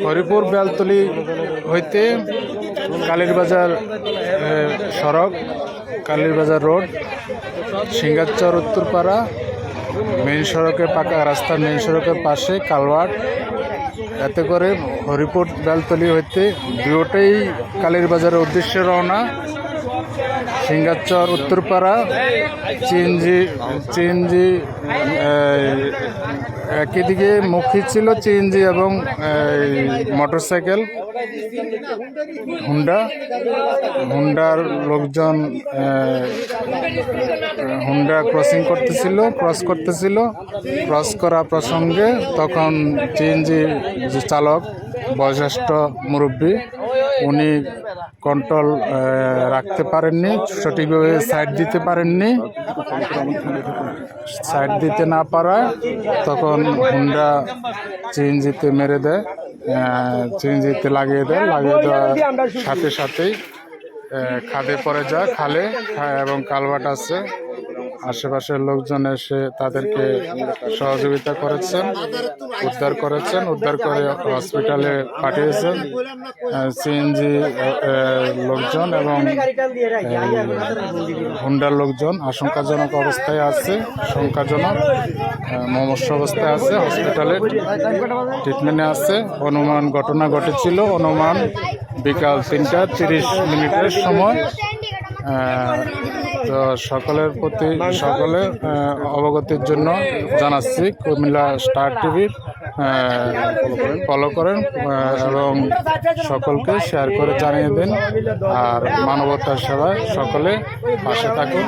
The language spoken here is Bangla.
হরিপুর বেলতলি হইতে কালীরবাজার সড়ক, কালীরবাজার রোড, সিঙ্গারচর উত্তরপাড়া মেইন সড়কে, পাকা রাস্তার মেইন সড়কের পাশে কালভার্ট। এতে করে হরিপুর বেলতলি হইতে দুটোই কালীরবাজারের উদ্দেশ্যে রওনা। সিঙ্গারচর উত্তরপাড়া চিএনজি একই দিকে মুখী ছিল, চিএনজি এবং মোটরসাইকেল হুন্ডার লোকজন হুন্ডা ক্রস করতেছিল। ক্রস করা প্রসঙ্গে তখন চিএনজি চালক বয়োজ্যেষ্ঠ মুরব্বী, উনি কন্ট্রোল রাখতে পারেননি, সঠিকভাবে সাইড দিতে না পারায় তখন হুন্ডা চিএনজিতে মেরে দেয়, চিএনজিতে লাগিয়ে দেওয়ার সাথেই খাদে পড়ে যায়। খালে এবং কালভার্ট আছে, আশেপাশের লোকজন এসে তাদেরকে সহযোগিতা করেছেন, উদ্ধার করে হসপিটালে পাঠিয়েছেন সিএনজি লোকজন এবং হুন্ডার লোকজন। আশঙ্কাজনক অবস্থায় আছে, মুমূর্ষ অবস্থায় আছে, হসপিটালে ট্রিটমেন্টে আছে। ঘটনা ঘটেছিল অনুমান বিকাল 3:30 সময়। তো সকলে অবগতির জন্য জানাচ্ছি, কুমিল্লা স্টার টিভির ফলো করেন এবং সকলকে শেয়ার করে জানিয়ে দিন। আর মানবতার সেবায় সকলে পাশে থাকুন।